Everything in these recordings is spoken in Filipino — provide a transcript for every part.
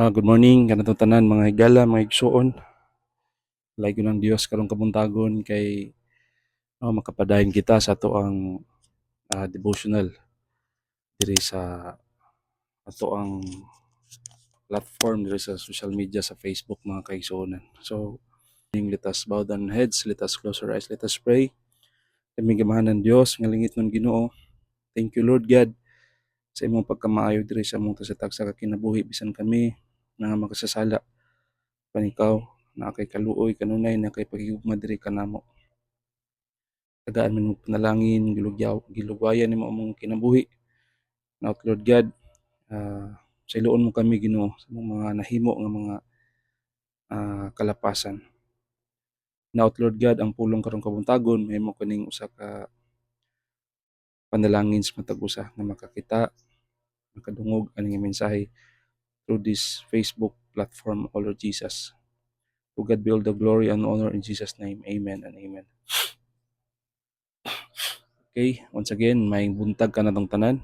Good morning kanatong tanan mga higala, mga igsuon. Lahi ng Dios karong kabuntagon kay makapadayon kita sa ato ang devotional diri sa ato ang platform diri sa social media sa Facebook mga kaigsuonan. So, let us bow down our heads, let us close our eyes, let us pray. Kami gamahanan Dios nga lingit nun Ginoo. Thank you Lord God sa imong pagkamaayo diri sa among tasatag sa kinabuhi bisan kami nga makasasala panikaw na kay kaluoy kanunay na kay paghigugma diri kanamo. Tagaan man mo panalangin, gilugwayan nimo among kinabuhi. Now, Lord God, sa iluon mo kami Ginoo sa mga nahimo nga mga kalapasan. Now, Lord God, ang pulong karong kabuntagon mahimo kaning usa ka panalangin sa matag usa nga makakita, makadungog ani nga mensahe through this Facebook platform, O Lord Jesus. To God be all the glory and honor in Jesus' name. Amen and amen. Okay, once again, may buntag ka na tong tanan.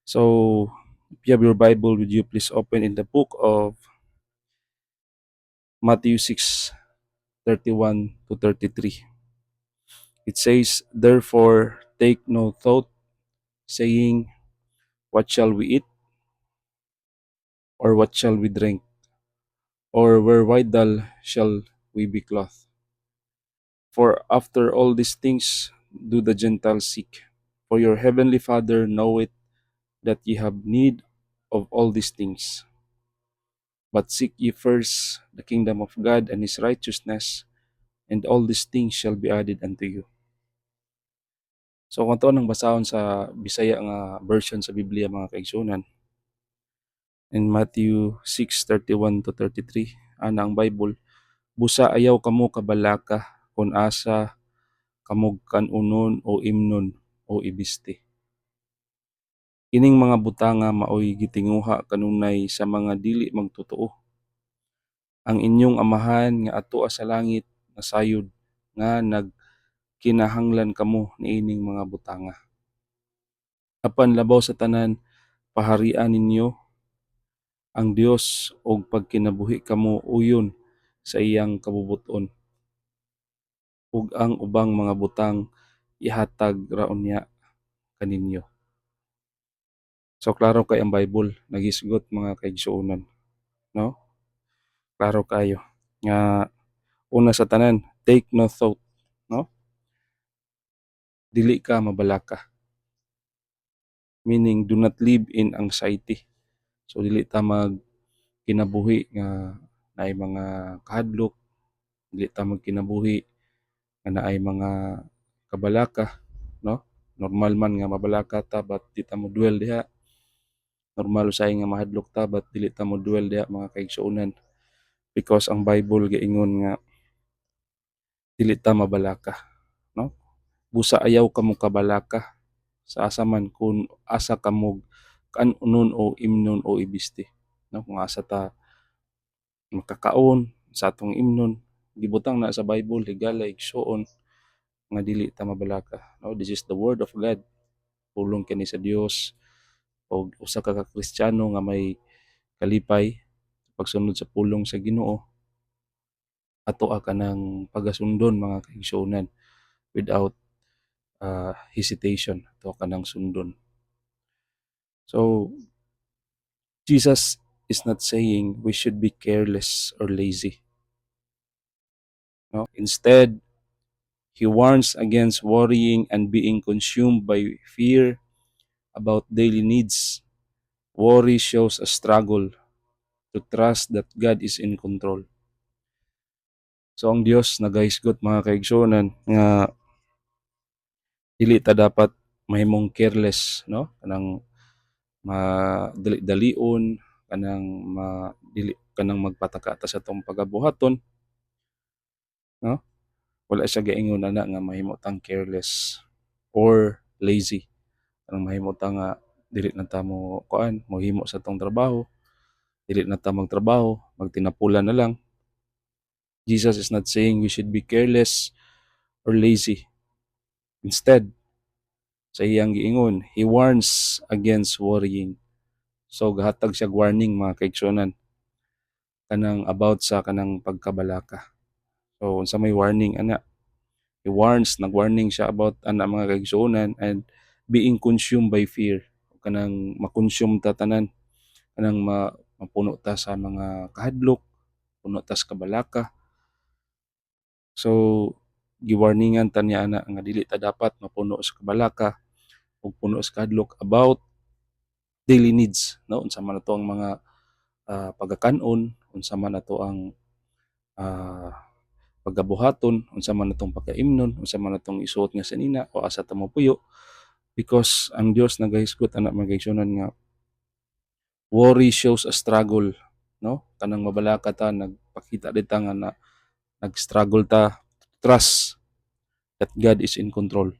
So, if you have your Bible, would you please open in the book of Matthew 6:31 to 33. It says, "Therefore take no thought, saying, what shall we eat? Or what shall we drink? Or wherewithal shall we be clothed? For after all these things do the Gentiles seek. For your heavenly Father knoweth that ye have need of all these things. But seek ye first the kingdom of God and his righteousness, and all these things shall be added unto you." So kung ito nang basahon sa Bisaya nga version sa Biblia mga kaigsunan, in Matthew 6:31 to 33, ana ang Bible, "Busa ayaw kamo kabalaka kung asa kamog kanunon o imnon o ibiste. Ining mga butanga maoy gitinguha kanunay sa mga dili magtotoo. Ang inyong amahan nga atua sa langit nasayod nga nagkinahanglan kamo niining mga butanga. Apan labaw sa tanan, paharian ninyo ang Dios og pagkinabuhi kamo uyon sa iyang kabubuton, ug ang ubang mga butang ihatag ra unya kaninyo." So klaro kay ang Bible, nagisgot mga kaigsuonan, no? Klaro kayo nga una sa tanan, take no thought, no? Dili ka mabalaka. Meaning do not live in anxiety. So dili ta kinabuhi nga naay mga kahadlok, dili ta magkinabuhi nga naay mga kabalaka, no? Normal man nga mabalaka ta but di ta mo dwell diha. Normal usay nga mahadlok ta but dili ta mo dwell diha mga kaigsuonan. Because ang Bible giingon nga dili ta mabalaka, no? Busa ayaw kamo kabalaka sa asa man kung asa kamo kanunon o imnon o ibiste, no? Kung asa ta makakaon sa atong imnon, gibutang na sa Bible higala igsuon nga dili ta mabalaka, no? This is the word of God. Pulong kini sa Dios o usa ka Kristiyano nga may kalipay pagsunod sa pulong sa Ginoo, atoa ka ng pagasundon mga kaigsuonan without hesitation, atoa ka ng sundon. So Jesus is not saying we should be careless or lazy, no? Instead, he warns against worrying and being consumed by fear about daily needs. Worry shows a struggle to trust that God is in control. So ang Dios nagahisgot mga kaigsuonan nga dili ta dapat mahimong careless, no? Kanang madali-dalion, kanang magpataka ta sa tong pagabuhaton, no? Wala siya gaingon ana nga mahimo tang careless or lazy. Kanang mahimo ta nga dili na ta mo mohimo sa tong trabaho, dili na ta magtrabaho, magtinapulan na lang. Jesus is not saying we should be careless or lazy. Instead, sa iyang giingon, he warns against worrying. So gahatag siya warning mga kaigsuonan. kanang about sa kanang pagkabalaka. So unsa may warning ana, nag-warning siya about ana mga kaigsuonan and being consumed by fear. Kanang makonsume ta tanan, kanang mapuno ta sa mga kahadlok, puno ta sa kabalaka. So giwarningan ta niya ana nga dili ta dapat mapuno sa kabalaka ug puno sa kahadlok about daily needs, no? Unsa man ato ang mga pagakanon, unsa man ato ang ah, pagabuhaton, unsa man atong pagkaimnon, unsa man atong isuot nga sanina o asa ta mopuyo, because ang Dios nagahisgot ana mga kaigsuonan nga worry shows a struggle, no? Kanang mabalaka ta nagpakita dita nga na nag-struggle ta trust that God is in control.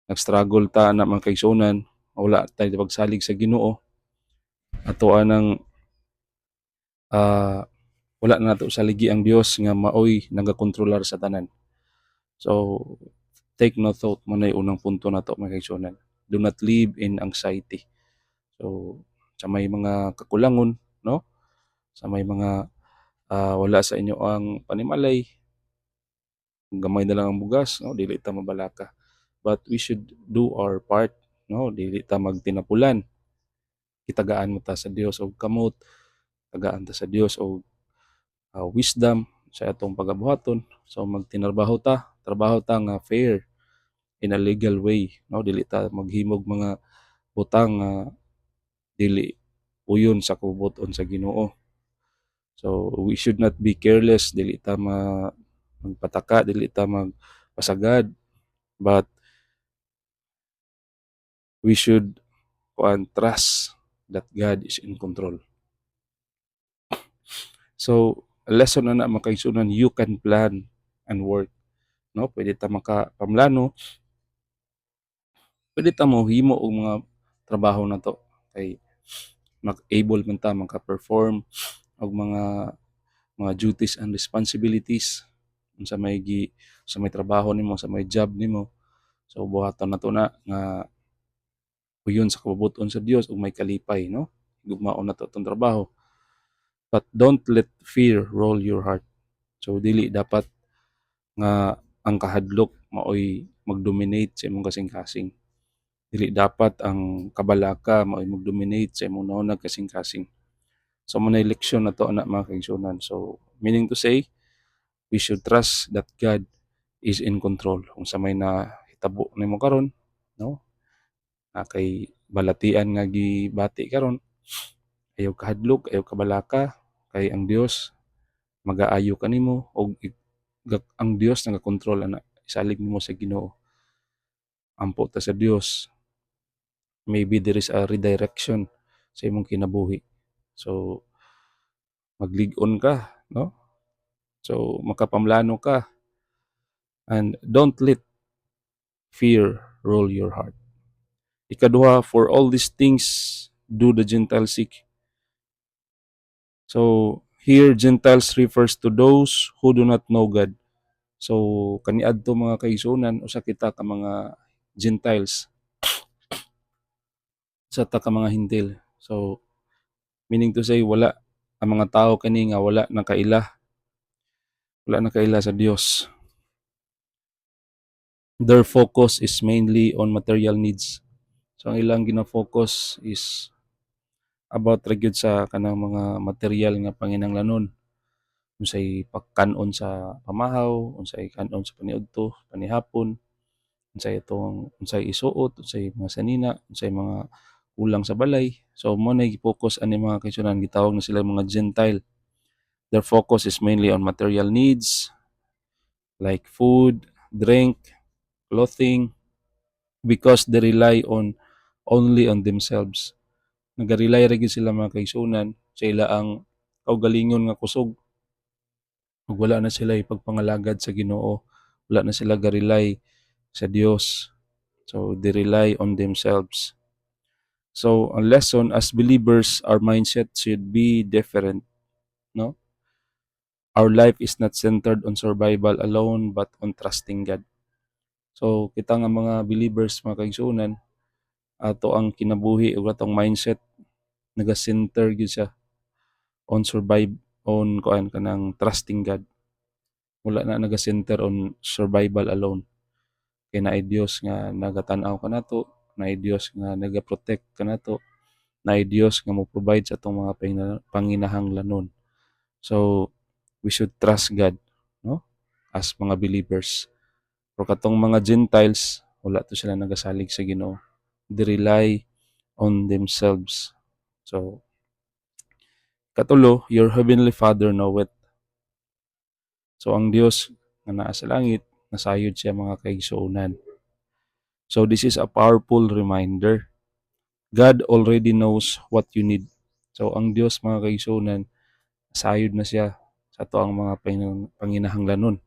Nag-struggle ta ana mga kaigsuonan, wala tayo pagsalig sa Ginoo, ato anang ah, wala na nato saligi ang Dios nga maoy nagakontrolar sa tanan. So take no thought mo na unang punto na to mga kaigsuonan. Do not live in anxiety. So sa may mga kakulangon, no? Sa may mga wala sa inyo ang panimalay, gamay na lang ang bugas, no? Dili ta mabalaka. But we should do our part, no? Dili ta magtinapulan. Kitagaan mo ta sa Dios og kamot, tagaan ta sa Dios og wisdom sa atong pagabuhaton. So magtinarbaho ta, trabaho ta nga fair in a legal way, no? Dili ta maghimog mga butang nga dili uyon sa kubuton sa Ginoo. So we should not be careless, dili ta magpataka, dili ta magpasagad, but we should trust that God is in control. So a lesson na makaigsunan, you can plan and work, no? Pwede ta makapamlano, pwede ta mohimo og mga trabaho na to kay able man ta maka-perform og mga duties and responsibilities sa may trabaho nimo, sa may job nimo. So buhaton nato na nga uyon sa kabubuton sa Dios ug may kalipay, no? Gugmaon nato tong trabaho. But don't let fear rule your heart. So dili dapat nga ang kahadlok maoy mag-dominate sa imong kasing-kasing. Dili dapat ang kabalaka maoy mag-dominate sa imong naunag kasing-kasing. So mo na leksyon na to ana mga kaigsuonan. So meaning to say, we should trust that God is in control. Kung sa may nahitabo nimo karon, no? Na kay balatian nga gibati karon, ayaw kahadlok, ayaw kabalaka, kay ang Dios magaayo kanimo og ang Dios nagakontrol ana. Isalig nimo sa Ginoo. Ampo ta sa Dios. Maybe there is a redirection sa imong kinabuhi. So maglig-on ka, no? So makapamlano ka, and don't let fear rule your heart. Ikaduha, for all these things do the Gentiles seek. So here Gentiles refers to those who do not know God. So kaniadto mga kaigsuonan usa kita ka mga Gentiles, sa ta ka mga Hintil. So meaning to say, wala ang mga tao kani nga wala nakaila sa Dios. Their focus is mainly on material needs. So ang ilang gina-focus is about ra gyud sa kanang mga material nga panginahanglanon. Unsay pagkan-on sa pamahaw, unsay kan-on sa paniudto, panihapon, unsay isuot, unsay mga sanina, unsay mga kulang sa balay. So mo na gi-focus ani mga kaigsuonan, gitawag na sila mga Gentile. Their focus is mainly on material needs like food, drink, clothing, because they rely only on themselves. Nagarely ra gyud sila mga kaigsuonan sa ilaang kaugalingon nga kusog. Ug wala na sila ipagpangalagad sa Ginoo. Wala na sila garely sa Dios. So they rely on themselves. So a lesson as believers, our mindset should be different, no? Our life is not centered on survival alone but on trusting God. So kita nga mga believers, mga kaigsuonan, ato ang kinabuhi ug atong mindset naga-center gyud siya on survive on kuan kanang trusting God. Wala na naga-center on survival alone. Kay naay Dios nga nagatan-aw kanato, naay Dios nga naga-protect kanato, naay Dios nga mo-provide sa atong mga panginahanglanon. So we should trust God, no? As mga believers. Pero katong mga Gentiles, wala to sila nagasalig sa Ginoo. They rely on themselves. So katulo, your heavenly Father knoweth. So ang Dios nga naa sa langit, nasayod siya mga kaigsuonan. So this is a powerful reminder. God already knows what you need. So ang Dios mga kaigsuonan, nasayod na siya sa ato ang mga panginahanglanon.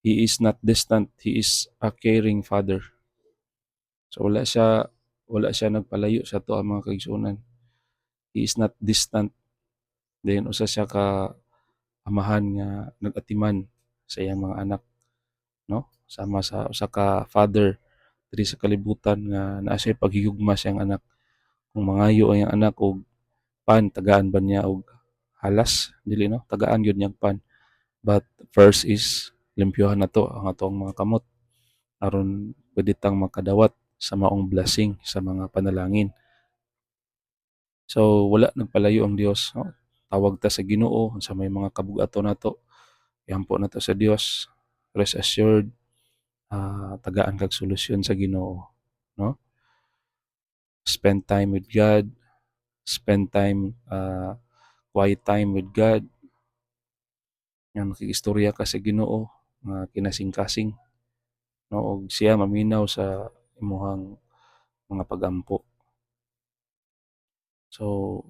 He is not distant, he is a caring Father. So wala siya nagpalayo sa ato ang mga kaigsuonan. He is not distant. Then usa siya ka amahan nga nagatiman sa iyang mga anak, no? Sama sa usa ka father diri sa kalibutan nga naa siya paghigugma sa iyang anak. Kung mangayo ang iyang anak og pan, tagaan ba niya og halas? Dili, no? Tagaan gyud niya pan. But first is limpyohan nato ang atong mga kamot aron pwede tang makadawat sa maong blessing sa mga panalangin. So wala nagpalayo ang Dios, no? Tawag ta sa Ginoo sa may mga kabug-aton nato. Iampo nato sa Dios. Rest assured, tagaan kag solusyon sa Ginoo, no? Spend time with God, spend time quiet time with God. Nga makikistorya ka sa Ginoo nga kinasing-kasing, no? Og siya maminaw sa imuhang mga pagampo. So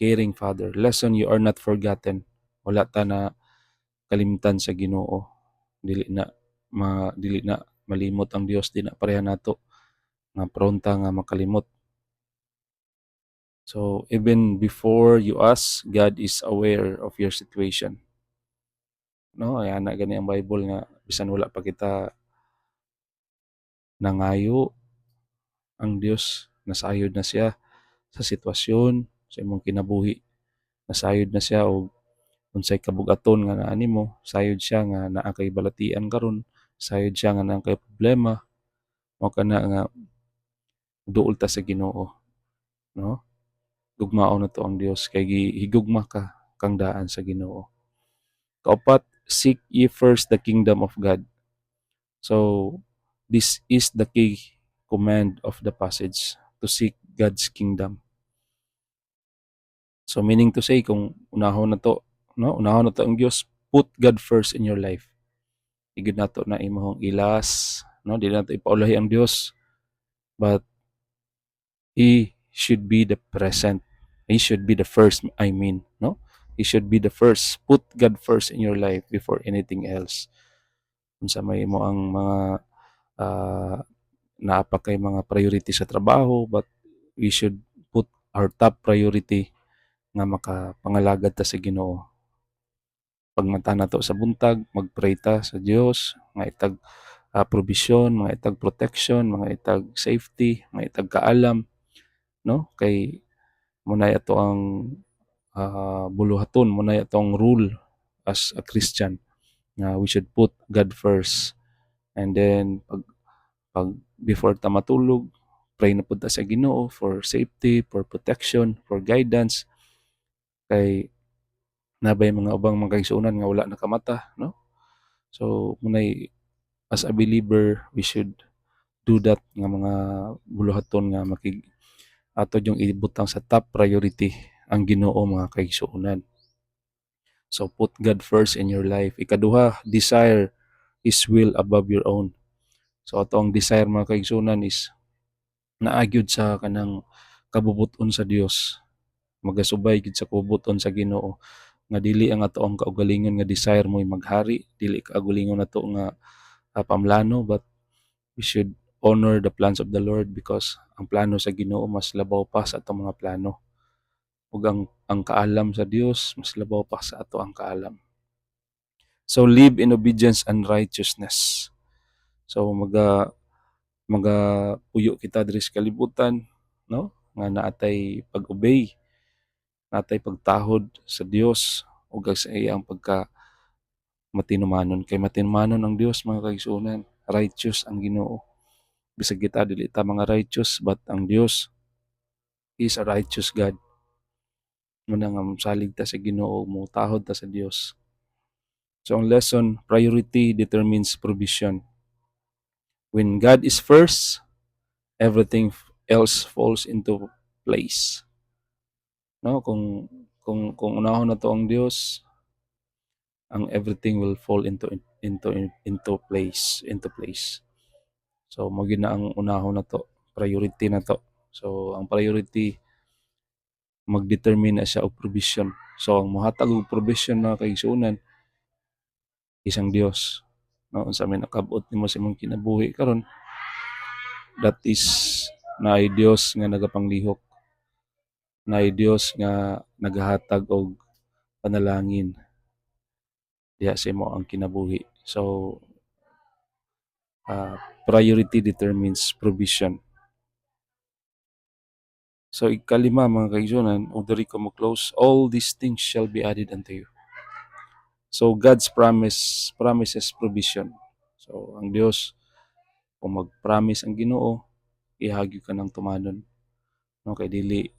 caring Father, lesson you are not forgotten. Wala ta na kalimtan sa Ginoo. Dili na malimot ang Dios, di na pareha nato nga pronta nga makalimot. So even before you ask, God is aware of your situation. No, ay ana gani ang Bible nga bisan wala pa kita nangayo, ang Dios nasayod na siya sa sitwasyon sa imong kinabuhi. Nasayod na siya og unsay kabug-aton nga naa nimo, sayod siya nga naa kay balatian karon, sayod siya nga naa kay problema, mao kana nga duol ta sa Ginoo, no? Gugmaon na to ang Dios kay higugma ka kang daan sa Ginoo. Kaupat, seek ye first the kingdom of God. So this is the key command of the passage, to seek God's kingdom. So meaning to say, kung unahon na to, no? Unahon na to ang Dios, put God first in your life. Igid nato na imong ilas, no? Di nato ipaulahi ang Dios, but He should be the present. He should be the first, I mean, no? He should be the first. Put God first in your life before anything else. Kung sa may mo ang mga uh, naapa kay mga priority sa trabaho, but we should put our top priority nga makapangalagad ta sa Ginoo. Pagmanta nato sa buntag, mag-pray ta sa Dios nga itag provision, mga itag protection, mga itag safety, mga itag kaalam, no? Kay munay ato ang buluhaton, munay ato ang rule as a Christian nga we should put God first. And then pag before ta matulog, pray na pud ta sa Ginoo for safety, for protection, for guidance. Kay nabay mga ubang mga kaigsuonan nga wala nakamata, no? So munay as a believer, we should do that nga mga buluhaton nga ato yung ibutang sa top priority ang Ginoo mga kaigsuonan. So put God first in your life. Ikaduha, desire His will above your own. So ato ang desire mga kaigsuonan is naagyod sa kanang kabubuton sa Dios. Magasubay gid sa kabubuton sa Ginoo nga dili ang ato ang kaugalingon nga desire mo'y maghari, dili kaugalingon nato nga pamlano, but we should honor the plans of the Lord because ang plano sa Ginoo mas labaw pa sa atong mga plano. Ug ang kaalam sa Dios mas labaw pa sa ato ang kaalam. So live in obedience and righteousness. So maga puyo kita diri sa kalibutan, no? Nga naatay pag-obey natay pagtahod sa Dios ug sa iyang pagka matinumanon, kay matinumanon ang Dios mga kaigsuonan, righteous ang Ginoo. Bisag kita dili ta mga righteous, but ang Dios is a righteous God. Muna nga salig ta sa Ginoo, mutahod ta sa Dios. So ang lesson, priority determines provision. When God is first, everything else falls into place. No, kung unahon na to ang Dios, ang everything will fall into place. So mo gyud na ang unahon na to, priority na to. So ang priority mag-determine na siya og provision. So ang mohatag og provision mga kaigsuonan isang Dios. No, unsa may nakabot nimo sa imong kinabuhi karon, that is naay Dios nga nagapanglihok. Naay Dios nga nagahatag og panalangin diha sa imo ang kinabuhi. So priority determines provision. So ikalima mga kaigsuonan, ug diri ko mo close, all these things shall be added unto you. So God's promises provision. So ang Dios kung mag-promise ang Ginoo, ihagyo ka ng tumanon. No, kay dili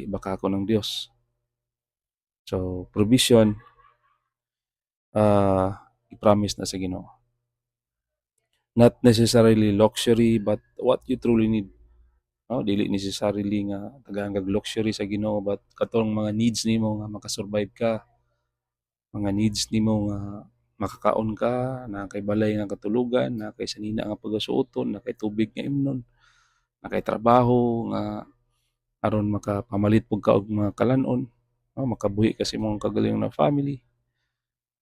baka ako ng Dios. So provision i-promise na sa Ginoo. Not necessarily luxury but what you truly need. No, dili necessarily nga tagaan kag luxury sa Ginoo, but katong mga needs nimo nga makasurvive ka, mga needs nimo nga makakaon ka, na kay balay nga katulugan, na kay sanina nga pagasuoton, na kay tubig nga imnon, na kay trabaho nga aron makapamalit pug ka og mga kalanon, no, makabuhi ka sa imong kagalingon na family.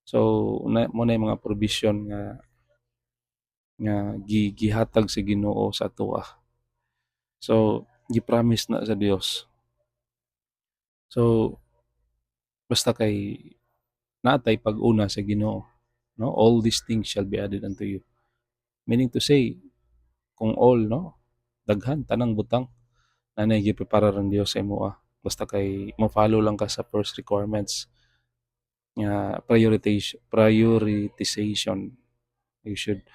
So mo na mga provision nga gihatag sa Ginoo sa atoa. So gi-promise na sa Dios. So basta kay natay pag-una sa Ginoo, no, all these things shall be added unto you. Meaning to say, kung all, no, daghan tanang butang nanay giprepara ang Dios sa imo. Basta kay mo follow lang ka sa first requirements nga prioritization. You should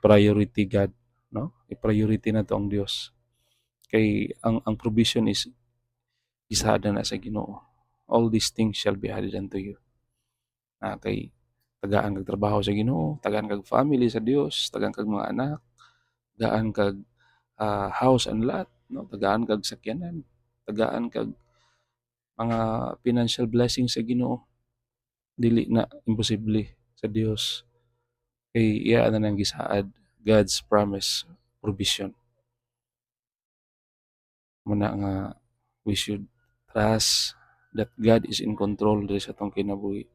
priority God, no, i-priority na to ang Dios, kay ang provision is isada na sa Ginoo. All these things shall be added unto you. Kay tagaan kag trabaho sa Ginoo, tagaan kag family sa Dios, tagaan kag mga anak, tagaan kag house and lot, no, tagaan kag sakyanan, tagaan kag mga financial blessings sa Ginoo. Dili na imposible sa Dios, kay iya na nang gisaad God's promise provision. Muna nga we should trust that God is in control diri sa atong kinabuhi,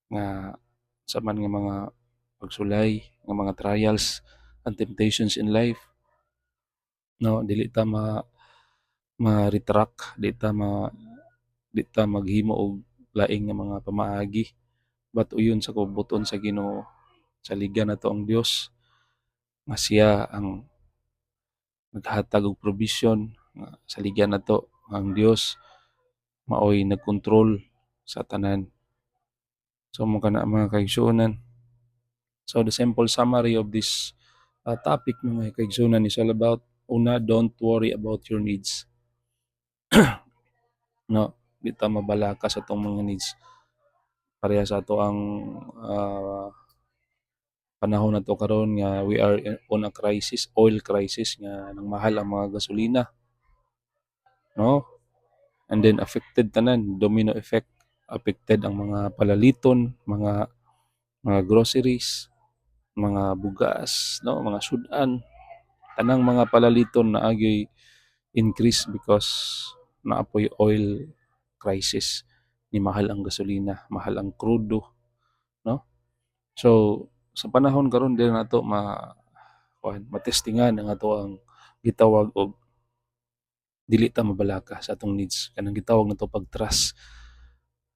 nga sa man nga mga pagsulay, nga mga trials and temptations in life, no, dili ta ma-retract, di ta maghimo og laing nga mga pamaagi, but uyon sa kabubuton sa Ginoo. Saligan nato ang Dios nga siya ang naghatag og provision, nga saligan nato ang Dios maoy nagkontrol sa tanan. So mo kana mga kaigsuonan. So the simple summary of this topic mga kaigsuonan is all about, una, don't worry about your needs. No, di ta mabalaka sa tong mga needs. Pareha sa ato ang panahon na to karon nga we are on a crisis, oil crisis, nga nang mahal ang mga gasolina, no? And then affected tanan, domino effect, affected ang mga palaliton, mga groceries, mga bugas, no, mga sudan, tanang mga palaliton na agyoy increase because naapoy oil crisis, ni mahal ang gasolina, mahal ang krudo, no? So sa panahon karon din nato matestingan ang ato ang gitawag og dili ta mabalaka sa atong needs, kanang gitawag nato pag-trust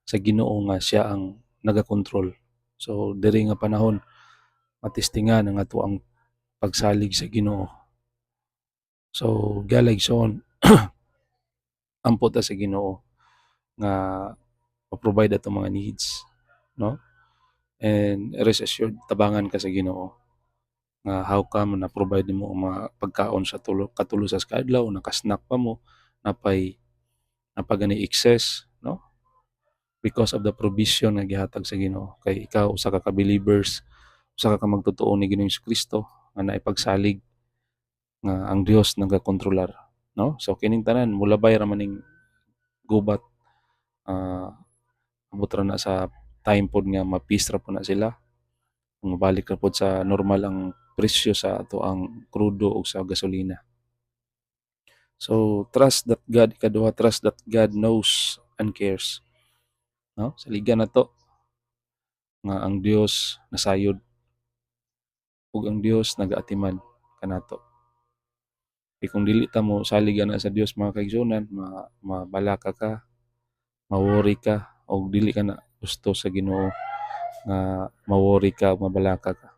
sa Ginoo nga siya ang nagakontrol. So diri nga panahon matestingan ang ato ang pagsalig sa Ginoo. So galigson ampo ta sa Ginoo, nga ma-provide atong mga needs, no? And rest assured tabangan ka sa Ginoo nga how come na provide nimo ang mga pagkaon sa katulo sa adlaw, nakasnack pa mo, napay napagani excess, no? Because of the provision nga gihatag sa Ginoo. Kay ikaw usa ka believers, usa ka magtotoo ni Ginoong Kristo nga naipagsalig nga ang Dios nagakontrolar, no? So kining tanan molabay ra maning gubat, ah, abot ra na sa time pod nga ma-peace ra po na sila. Mabalik ra pod sa normal ang presyo sa ato ang krudo ug sa gasolina. So trust that God, ikaduha, trust that God knows and cares, no? Saligan nato nga ang Dios nasayod ug ang Dios nagaatiman kanato. Kung dili ta mo salig ana sa Dios mga kaigsunan, mabalaka ka, ma-worry ka, o dili ka na gusto sa Ginoo nga ma-worry ka o mabalaka ka.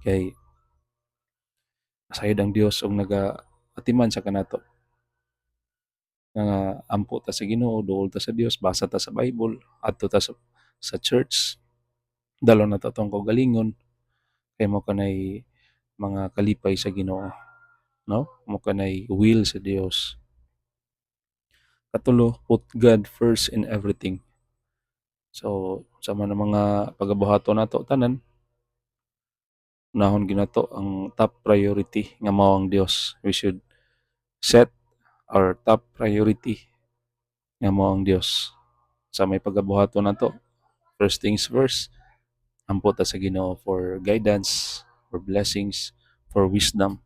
Kay sayod ang Dios og nagaatiman sa kanato. Nga ampo ta sa Ginoo, duol ta sa Dios, basa ta sa Bible, adto ta sa church, dalo na ta tong kaugalingon, kay mo kanay mga kalipay sa Ginoo, no? Mo kanay will sa Dios. Katulo, put God first in everything. So, sa man mga pagabuhaton nato tanan, unahon ginato ang top priority nga mao ang Dios. We should set our top priority nga mao ang Dios. Sa may pagabuhaton nato, first things first, ampo ta sa Ginoo for guidance, for blessings, for wisdom,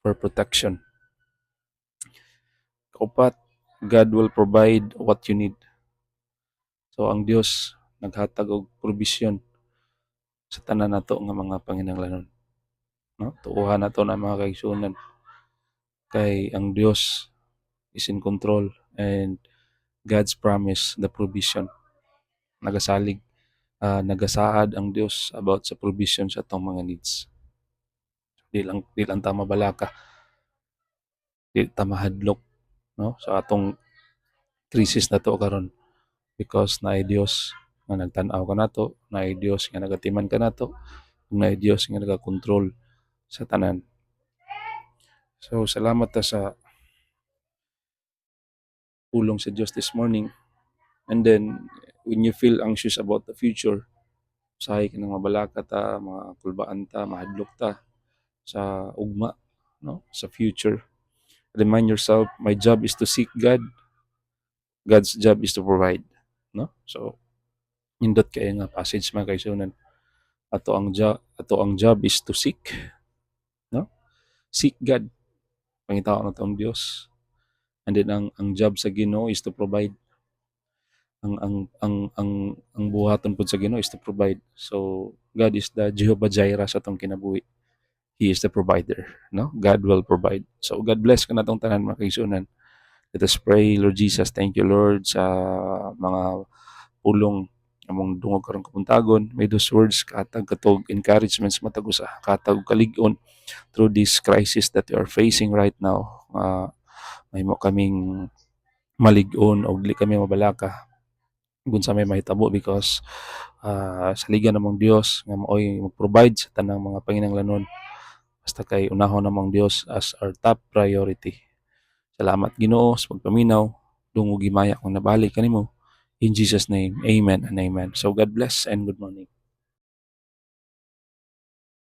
for protection. Kaupat, God will provide what you need. So ang Dios naghatag og provision sa tanan nato nga mga panginahanglanon, no? Tuuhan nato na mga kaigsunan kay ang Dios is in control, and God's promise the provision. Nagasalig, nagasaad ang Dios about sa provision sa atong mga needs. Di lang ta mabalaka, di ta mahadlok, no? Sa atong krisis nato karon, because naay Dios nga nagtan-aw kanato, naay Dios nga nagatiman kanato, naay Dios nga nagakontrol sa tanan. So salamat ta sa pulong sa Dios this morning. And then when you feel anxious about the future, usahay ka nang mabalaka ta, makulbaan ta, mahadlok ta sa ugma, no? Sa future. Remind yourself, my job is to seek God. God's job is to provide, no? So nindot kay nga passage mga kaigsunan. Ato ang job is to seek, no? Seek God. Pangitaon na ang Dios. And then ang job sa Ginoo is to provide. Ang buhaton pud sa Ginoo is to provide. So God is the Jehovah Jireh sa atong kinabuhi. He is the provider, no? God will provide. So God bless ka natong tanan mga kaigsunan. Let us pray. Lord Jesus, thank you Lord sa mga pulong among dungog karong kapuntagon. May those words katag katog encouragements matag usa, katag kalig-on through this crisis that we are facing right now. May mo kaming malig-on o dili kami mabalaka kung sa may mahitabo, because saligan namang Dios nga maoy mag-provide sa tanang mga panginahanglanon, basta kay unahon namang Dios as our top priority. Salamat Ginoo sa pagpaminaw, dungog gimaya kung nabalik kanimo. In Jesus name, amen and amen. So God bless and good morning.